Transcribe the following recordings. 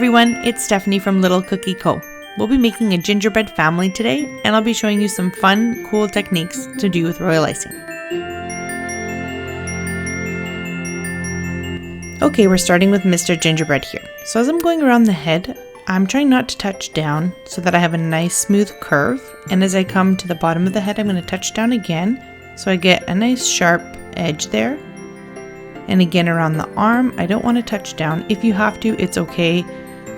everyone, it's Stephanie from Little Cookie Co. We'll be making a gingerbread family today, and I'll be showing you some fun, cool techniques to do with royal icing. Okay, we're starting with Mr. Gingerbread here. So as I'm going around the head, I'm trying not to touch down so that I have a nice smooth curve. And as I come to the bottom of the head, I'm going to touch down again so I get a nice sharp edge there. And again around the arm, I don't want to touch down. If you have to, it's okay.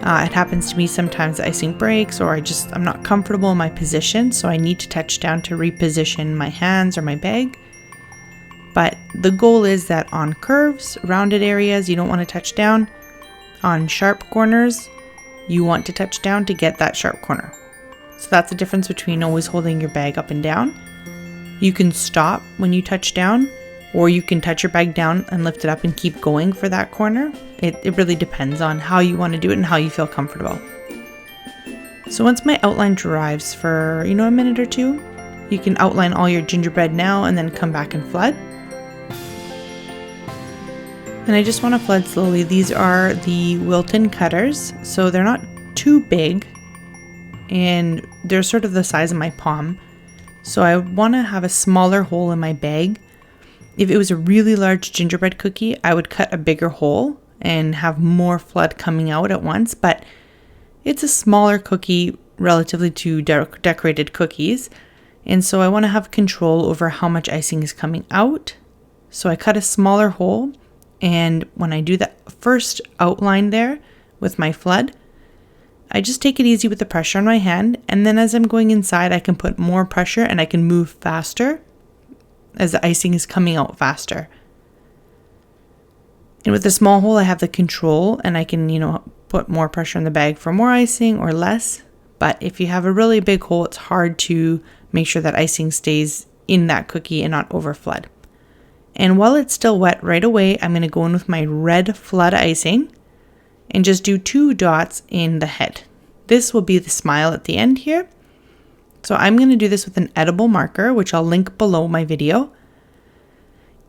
It happens to me sometimes the icing breaks or I'm not comfortable in my position, so I need to touch down to reposition my hands or my bag. But the goal is that on curves, rounded areas, you don't want to touch down. On sharp corners, you want to touch down to get that sharp corner. So that's the difference between always holding your bag up and down. You can stop when you touch down, or you can touch your bag down and lift it up and keep going for that corner. It really depends on how you want to do it and how you feel comfortable. So once my outline dries for, a minute or two, you can outline all your gingerbread now and then come back and flood. And I just want to flood slowly. These are the Wilton cutters, so they're not too big and they're sort of the size of my palm. So I want to have a smaller hole in my bag. If it was a really large gingerbread cookie, I would cut a bigger hole and have more flood coming out at once, but it's a smaller cookie relatively to decorated cookies, and so I want to have control over how much icing is coming out. So I cut a smaller hole, and when I do that first outline there with my flood, I just take it easy with the pressure on my hand, and then as I'm going inside, I can put more pressure and I can move faster as the icing is coming out faster. And with the small hole, I have the control and I can, put more pressure in the bag for more icing or less. But if you have a really big hole, it's hard to make sure that icing stays in that cookie and not over flood. And while it's still wet right away, I'm going to go in with my red flood icing and just do 2 dots in the head. This will be the smile at the end here. So I'm going to do this with an edible marker, which I'll link below my video.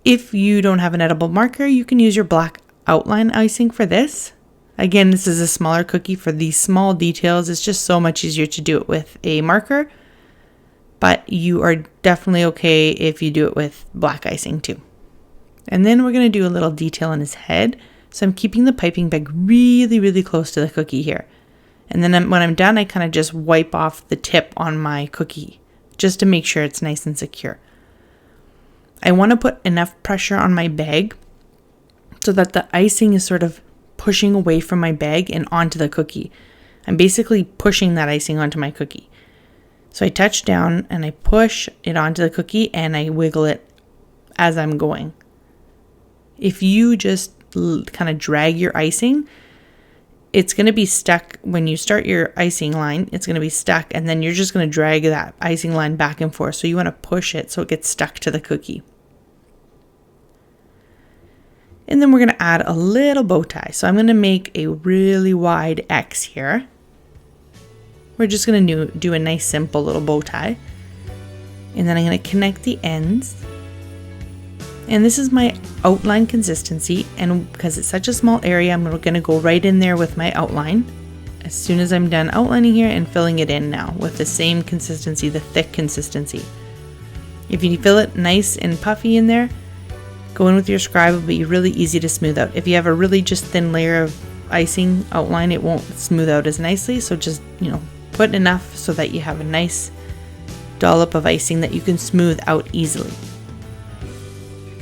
If you don't have an edible marker, you can use your black outline icing for this. Again, this is a smaller cookie. For these small details, it's just so much easier to do it with a marker. But you are definitely okay if you do it with black icing too. And then we're going to do a little detail on his head. So I'm keeping the piping bag really, really close to the cookie here. And then when I'm done, I kind of just wipe off the tip on my cookie just to make sure it's nice and secure. I want to put enough pressure on my bag so that the icing is sort of pushing away from my bag and onto the cookie. I'm basically pushing that icing onto my cookie. So I touch down and I push it onto the cookie and I wiggle it as I'm going. If you just kind of drag your icing, it's going to be stuck when you start your icing line. It's going to be stuck and then you're just going to drag that icing line back and forth. So you want to push it so it gets stuck to the cookie. And then we're going to add a little bow tie. So I'm going to make a really wide X here. We're just going to do a nice simple little bow tie. And then I'm going to connect the ends. And this is my outline consistency, and because it's such a small area, I'm going to go right in there with my outline as soon as I'm done outlining here and filling it in now with the same consistency, the thick consistency. If you feel it nice and puffy in there, go in with your scribe. It'll be really easy to smooth out. If you have a really just thin layer of icing outline, it won't smooth out as nicely, so just put enough so that you have a nice dollop of icing that you can smooth out easily.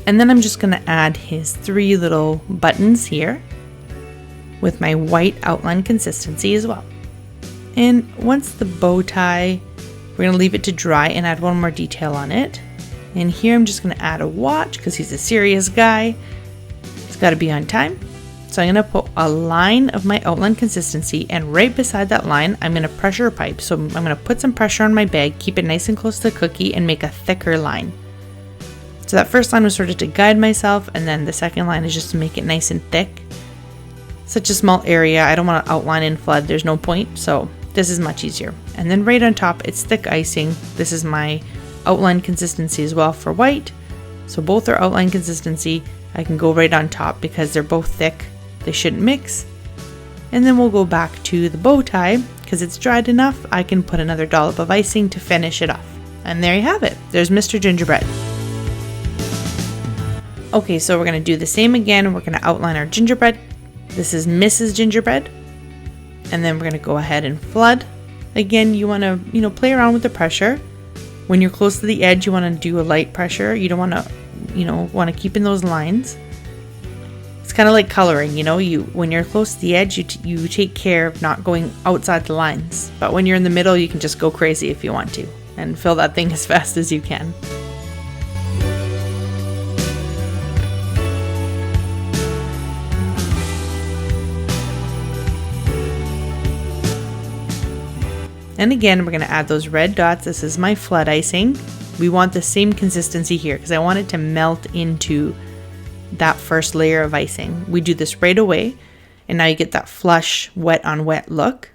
And then I'm just going to add his 3 little buttons here with my white outline consistency as well. And once the bow tie, we're going to leave it to dry and add one more detail on it. And here I'm just going to add a watch because he's a serious guy. It's got to be on time. So I'm going to put a line of my outline consistency, and right beside that line, I'm going to pressure pipe. So I'm going to put some pressure on my bag, keep it nice and close to the cookie, and make a thicker line. So that first line was sort of to guide myself, and then the second line is just to make it nice and thick. Such a small area, I don't want to outline and flood, there's no point, so this is much easier. And then right on top, it's thick icing. This is my outline consistency as well for white. So both are outline consistency. I can go right on top because they're both thick. They shouldn't mix. And then we'll go back to the bow tie. Because it's dried enough, I can put another dollop of icing to finish it off. And there you have it. There's Mr. Gingerbread. Okay, so we're going to do the same again. We're going to outline our gingerbread. This is Mrs. Gingerbread. And then we're going to go ahead and flood. Again, you want to, play around with the pressure. When you're close to the edge, you want to do a light pressure. You don't want to, keep in those lines. It's kind of like coloring, when you're close to the edge, you take care of not going outside the lines. But when you're in the middle, you can just go crazy if you want to and fill that thing as fast as you can. And again, we're going to add those red dots. This is my flood icing. We want the same consistency here because I want it to melt into that first layer of icing. We do this right away, and now you get that flush wet on wet look.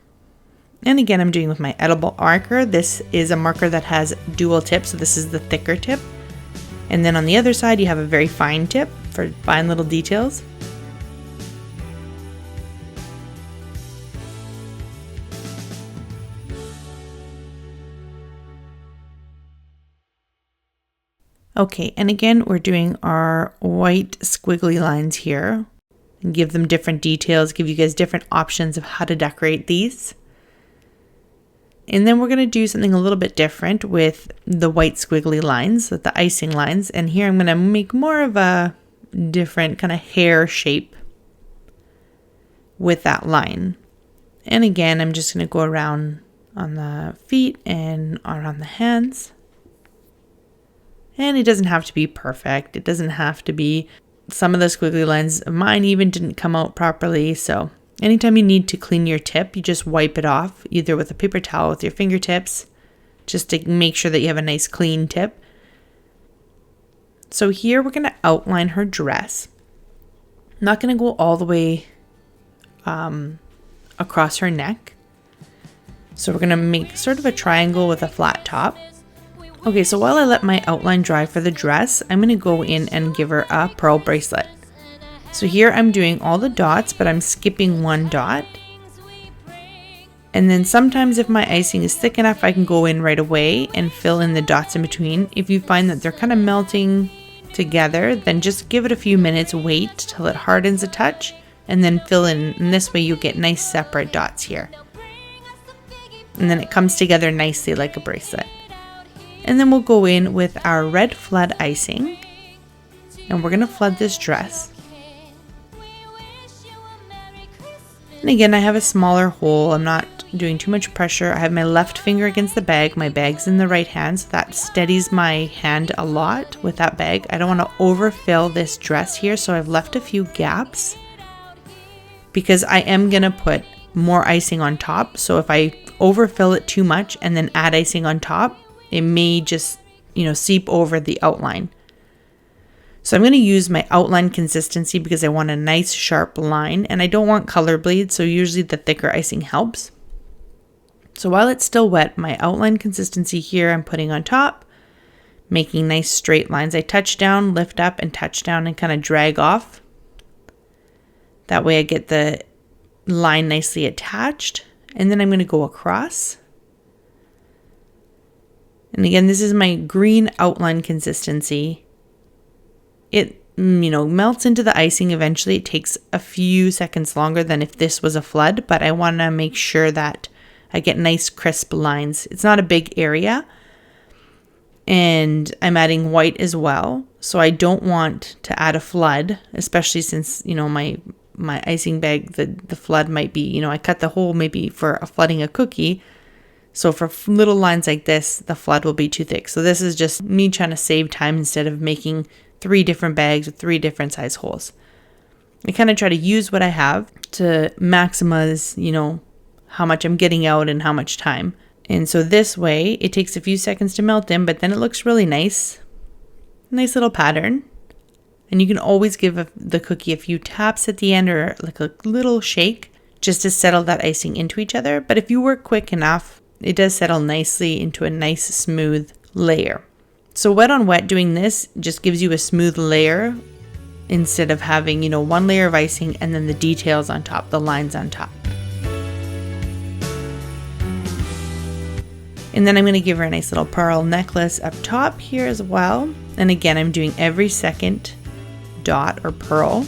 And again, I'm doing with my edible marker. This is a marker that has dual tips, so this is the thicker tip. And then on the other side, you have a very fine tip for fine little details. Okay, and again, we're doing our white squiggly lines here and give them different details, give you guys different options of how to decorate these. And then we're going to do something a little bit different with the white squiggly lines, with the icing lines. And here I'm going to make more of a different kind of hair shape with that line. And again, I'm just going to go around on the feet and around the hands. And it doesn't have to be perfect. It doesn't have to be, some of the squiggly lines of mine even didn't come out properly. So anytime you need to clean your tip, you just wipe it off, either with a paper towel with your fingertips, just to make sure that you have a nice clean tip. So here we're going to outline her dress. I'm not going to go all the way across her neck. So we're going to make sort of a triangle with a flat top. Okay, so while I let my outline dry for the dress, I'm going to go in and give her a pearl bracelet. So here I'm doing all the dots, but I'm skipping one dot. And then sometimes if my icing is thick enough, I can go in right away and fill in the dots in between. If you find that they're kind of melting together, then just give it a few minutes, wait till it hardens a touch, and then fill in. And this way you'll get nice separate dots here. And then it comes together nicely like a bracelet. And then we'll go in with our red flood icing, and we're going to flood this dress. And again, I have a smaller hole. I'm not doing too much pressure. I have my left finger against the bag. My bag's in the right hand, so that steadies my hand a lot with that bag. I don't want to overfill this dress here, so I've left a few gaps because I am going to put more icing on top. So if I overfill it too much and then add icing on top, it may just, seep over the outline. So I'm going to use my outline consistency because I want a nice sharp line and I don't want color bleed. So usually the thicker icing helps. So while it's still wet, my outline consistency here I'm putting on top, making nice straight lines. I touch down, lift up, and touch down and kind of drag off. That way I get the line nicely attached. And then I'm going to go across. And again, this is my green outline consistency. It, melts into the icing eventually. It takes a few seconds longer than if this was a flood, but I want to make sure that I get nice crisp lines. It's not a big area. And I'm adding white as well. So I don't want to add a flood, especially since, my icing bag, the flood might be, I cut the hole maybe for flooding a cookie. So for little lines like this, the flood will be too thick. So this is just me trying to save time instead of making 3 different bags with 3 different size holes. I kind of try to use what I have to maximize, how much I'm getting out and how much time. And so this way, it takes a few seconds to melt in, but then it looks really nice. Nice little pattern. And you can always give the cookie a few taps at the end or like a little shake just to settle that icing into each other. But if you work quick enough, it does settle nicely into a nice smooth layer. So wet on wet doing this just gives you a smooth layer instead of having, you know, one layer of icing and then the details on top, the lines on top. And then I'm going to give her a nice little pearl necklace up top here as well. And again, I'm doing every second dot or pearl.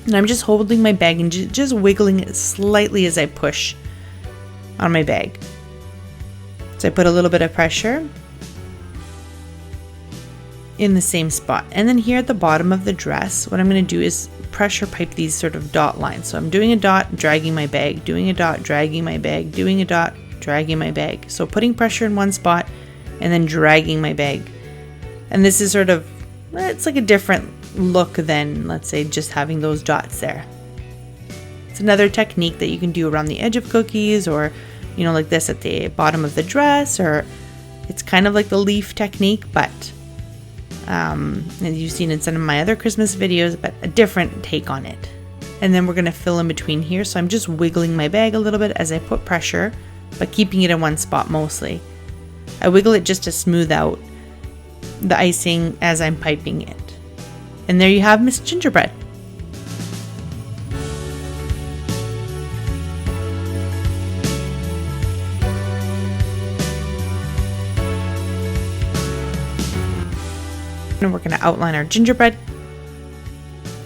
And I'm just holding my bag and just wiggling it slightly as I push on my bag. So I put a little bit of pressure in the same spot. And then here at the bottom of the dress, what I'm going to do is pressure pipe these sort of dot lines. So I'm doing a dot, dragging my bag, doing a dot, dragging my bag, doing a dot, dragging my bag. So putting pressure in one spot and then dragging my bag. And this is sort of, it's like a different look than, let's say, just having those dots there. It's another technique that you can do around the edge of cookies, or, you know, like this at the bottom of the dress, or it's kind of like the leaf technique, but and you've seen in some of my other Christmas videos, but a different take on it. And then we're going to fill in between here. So I'm just wiggling my bag a little bit as I put pressure, but keeping it in one spot mostly. I wiggle it just to smooth out the icing as I'm piping it. And there you have Miss Gingerbread. And we're going to outline our gingerbread,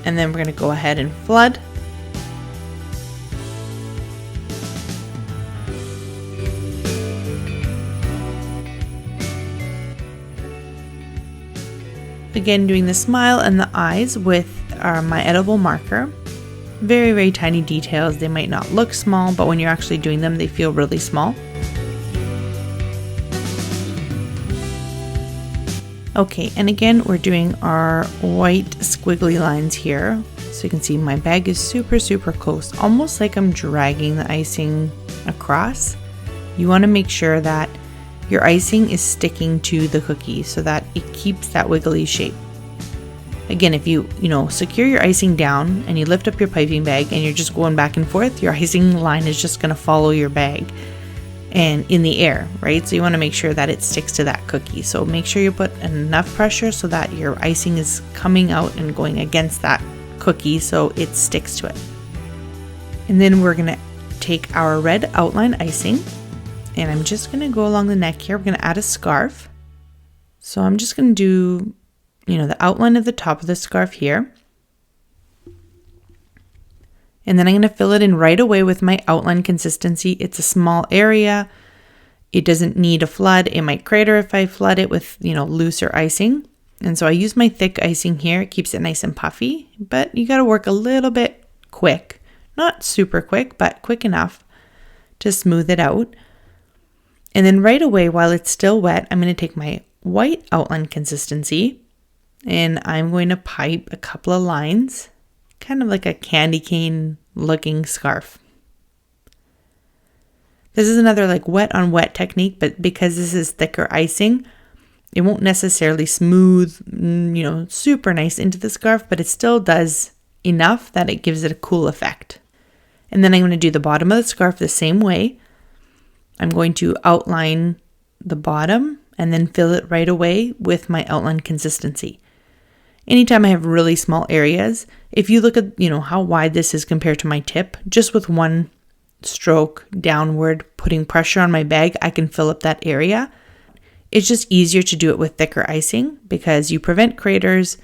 and then we're going to go ahead and flood. Again, doing the smile and the eyes with my edible marker. Very, very tiny details. They might not look small, but when you're actually doing them, they feel really small. Okay, and again, we're doing our white squiggly lines here. So you can see my bag is super, super close, almost like I'm dragging the icing across. You want to make sure that your icing is sticking to the cookie so that it keeps that wiggly shape. Again, if you secure your icing down and you lift up your piping bag and you're just going back and forth, your icing line is just going to follow your bag and in the air, right? So you want to make sure that it sticks to that cookie. So make sure you put enough pressure so that your icing is coming out and going against that cookie so it sticks to it. And then we're going to take our red outline icing, and I'm just going to go along the neck here. We're going to add a scarf. So I'm just going to do, the outline of the top of the scarf here. And then I'm going to fill it in right away with my outline consistency. It's a small area. It doesn't need a flood. It might crater if I flood it with, looser icing. And so I use my thick icing here. It keeps it nice and puffy, but you got to work a little bit quick. Not super quick, but quick enough to smooth it out. And then right away, while it's still wet, I'm going to take my white outline consistency and I'm going to pipe a couple of lines, kind of like a candy cane looking scarf. This is another like wet on wet technique, but because this is thicker icing, it won't necessarily smooth, super nice into the scarf, but it still does enough that it gives it a cool effect. And then I'm going to do the bottom of the scarf the same way. I'm going to outline the bottom and then fill it right away with my outline consistency. Anytime I have really small areas, if you look at, how wide this is compared to my tip, just with one stroke downward, putting pressure on my bag, I can fill up that area. It's just easier to do it with thicker icing because you prevent craters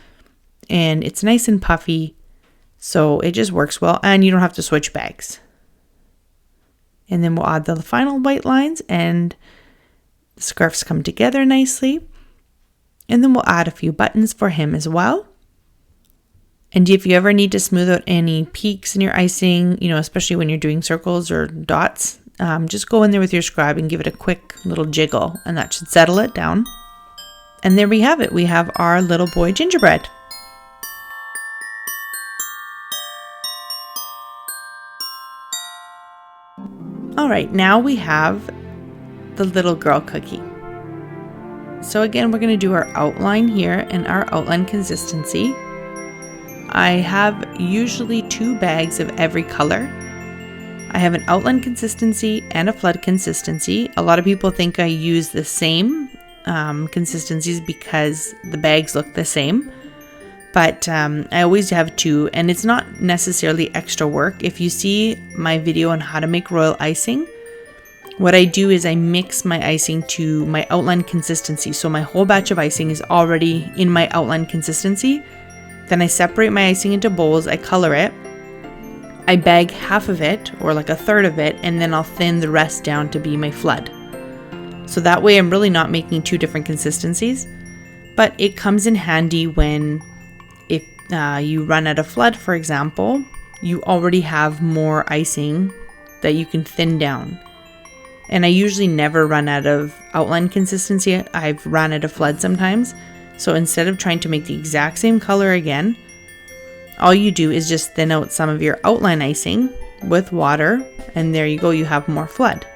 and it's nice and puffy. So it just works well and you don't have to switch bags. And then we'll add the final white lines and the scarves come together nicely. And then we'll add a few buttons for him as well. And if you ever need to smooth out any peaks in your icing, especially when you're doing circles or dots, just go in there with your scribe and give it a quick little jiggle and that should settle it down. And there we have it. We have our little boy gingerbread. All right, now we have the little girl cookie. So again, we're going to do our outline here and our outline consistency. I have usually 2 bags of every color. I have an outline consistency and a flood consistency. A lot of people think I use the same consistencies because the bags look the same. but I always have 2, and it's not necessarily extra work. If you see my video on how to make royal icing, what I do is I mix my icing to my outline consistency. So my whole batch of icing is already in my outline consistency. Then I separate my icing into bowls, I color it, I bag half of it or like a third of it, and then I'll thin the rest down to be my flood. So that way I'm really not making 2 different consistencies, but it comes in handy when if you run out of flood, for example, you already have more icing that you can thin down. And I usually never run out of outline consistency. I've run out of flood sometimes. So instead of trying to make the exact same color again, all you do is just thin out some of your outline icing with water, and there you go, you have more flood.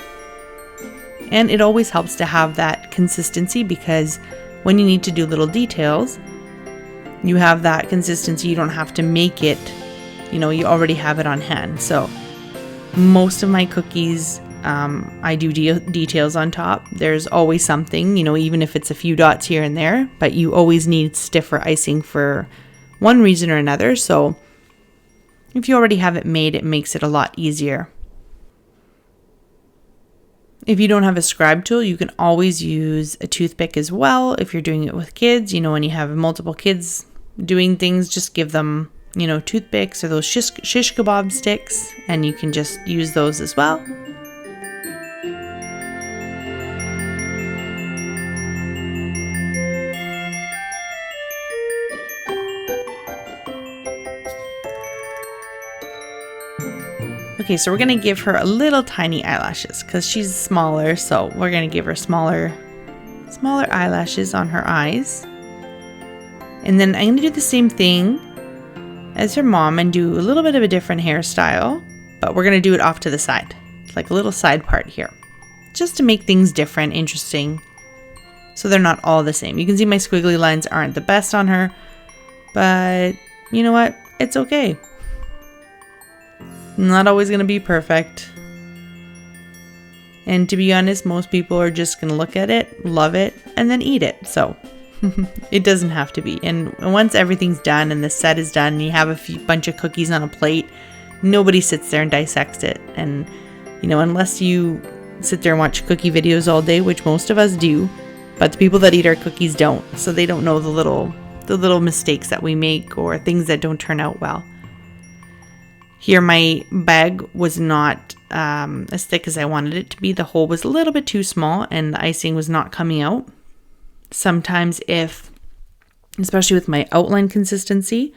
And it always helps to have that consistency, because when you need to do little details, you have that consistency. You don't have to make it, you already have it on hand. So most of my cookies, I do details on top. There's always something, even if it's a few dots here and there, but you always need stiffer icing for one reason or another. So if you already have it made, it makes it a lot easier. If you don't have a scribe tool, you can always use a toothpick as well. If you're doing it with kids, when you have multiple kids doing things, just give them, toothpicks or those shish kebab sticks, and you can just use those as well. Okay, so we're going to give her a little tiny eyelashes because she's smaller, so we're going to give her smaller eyelashes on her eyes. And then I'm going to do the same thing as her mom and do a little bit of a different hairstyle, but we're going to do it off to the side, like a little side part here, just to make things different, interesting, so they're not all the same. You can see my squiggly lines aren't the best on her, but you know what? It's okay. Not always going to be perfect. And to be honest, most people are just going to look at it, love it, and then eat it. So it doesn't have to be. And once everything's done and the set is done and you have a bunch of cookies on a plate, nobody sits there and dissects it. And, unless you sit there and watch cookie videos all day, which most of us do, but the people that eat our cookies don't. So they don't know the little mistakes that we make or things that don't turn out well. Here my bag was not as thick as I wanted it to be. The hole was a little bit too small and the icing was not coming out. Sometimes especially with my outline consistency,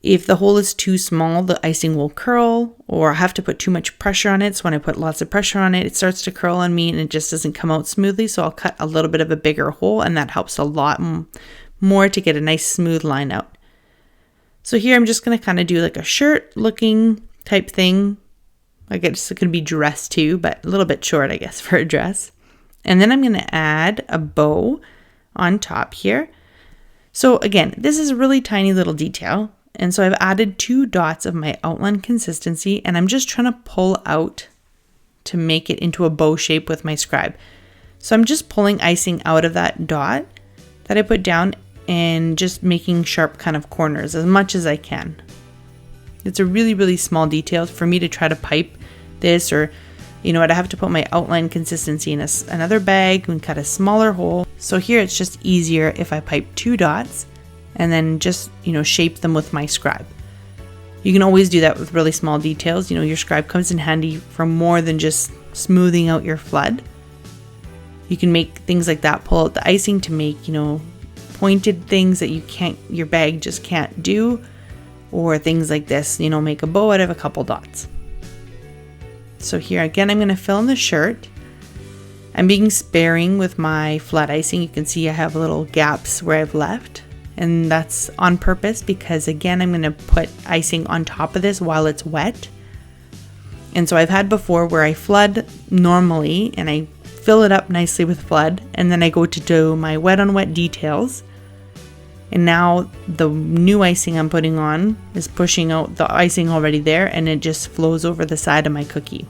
if the hole is too small, the icing will curl, or I have to put too much pressure on it. So when I put lots of pressure on it, it starts to curl on me and it just doesn't come out smoothly. So I'll cut a little bit of a bigger hole, and that helps a lot more to get a nice smooth line out. So here I'm just going to kind of do like a shirt looking type thing. I guess it could be dress too, but a little bit short, I guess, for a dress. And then I'm going to add a bow on top here. So again, this is a really tiny little detail. And so I've added 2 dots of my outline consistency, and I'm just trying to pull out to make it into a bow shape with my scribe. So I'm just pulling icing out of that dot that I put down and just making sharp kind of corners as much as I can. It's a really, really small detail for me to try to pipe this, or I have to put my outline consistency in another bag and cut a smaller hole. So here it's just easier if I pipe 2 dots and then just, shape them with my scribe. You can always do that with really small details. Your scribe comes in handy for more than just smoothing out your flood. You can make things like that, pull out the icing to make, pointed things that your bag just can't do, or things like this, make a bow out of a couple dots. So here again, I'm going to fill in the shirt. I'm being sparing with my flat icing. You can see I have little gaps where I've left, and that's on purpose because again, I'm going to put icing on top of this while it's wet. And so I've had before where I flood normally and I fill it up nicely with flood, and then I go to do my wet on wet details, and now the new icing I'm putting on is pushing out the icing already there, and it just flows over the side of my cookie.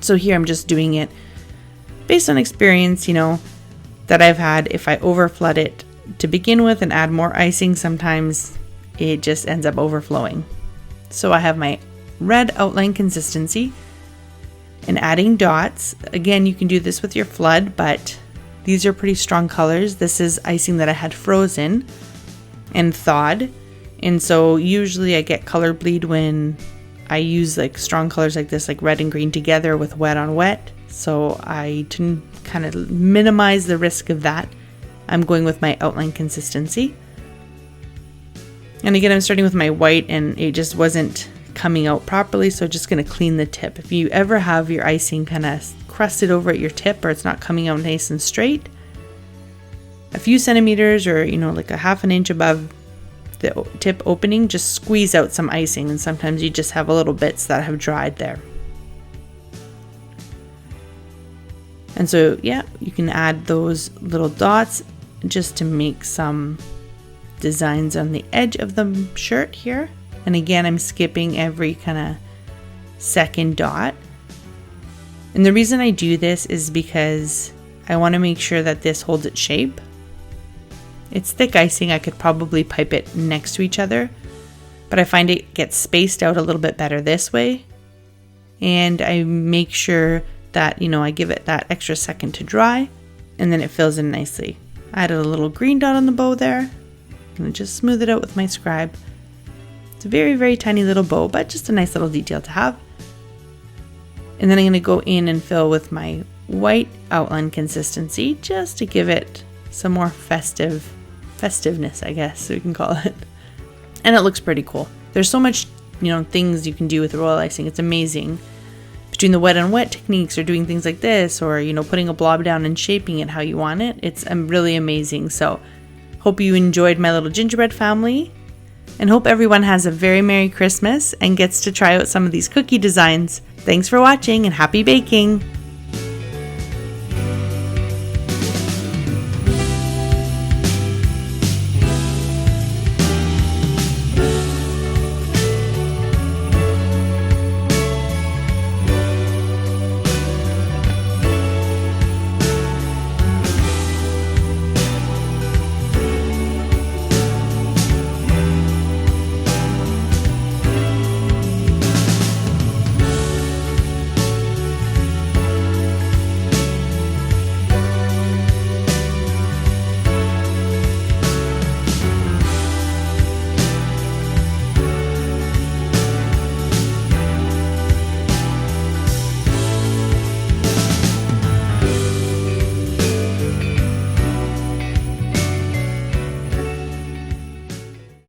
So here I'm just doing it based on experience, that I've had. If I over flood it, to begin with and add more icing, sometimes it just ends up overflowing. So I have my red outline consistency and adding dots. Again, you can do this with your flood, but these are pretty strong colors. This is icing that I had frozen and thawed. And so usually I get color bleed when I use like strong colors like this, like red and green together with wet on wet. So to kind of minimize the risk of that, I'm going with my outline consistency. And again, I'm starting with my white and it just wasn't coming out properly, so just going to clean the tip. If you ever have your icing kind of crusted over at your tip or it's not coming out nice and straight, a few centimeters or like a half an inch above the tip opening, just squeeze out some icing, and sometimes you just have a little bits that have dried there. And so yeah, you can add those little dots just to make some designs on the edge of the shirt here. And again, I'm skipping every kind of second dot. And the reason I do this is because I want to make sure that this holds its shape. It's thick icing, I could probably pipe it next to each other, but I find it gets spaced out a little bit better this way. And I make sure that, I give it that extra second to dry, and then it fills in nicely. I added a little green dot on the bow there. I'm going to just smooth it out with my scribe. It's a very, very tiny little bow, but just a nice little detail to have. And then I'm going to go in and fill with my white outline consistency just to give it some more festiveness, I guess we can call it. And it looks pretty cool. There's so much, things you can do with royal icing. It's amazing. Between the wet on wet techniques or doing things like this or, putting a blob down and shaping it how you want it, it's really amazing. So hope you enjoyed my little gingerbread family, and hope everyone has a very Merry Christmas and gets to try out some of these cookie designs. Thanks for watching and happy baking!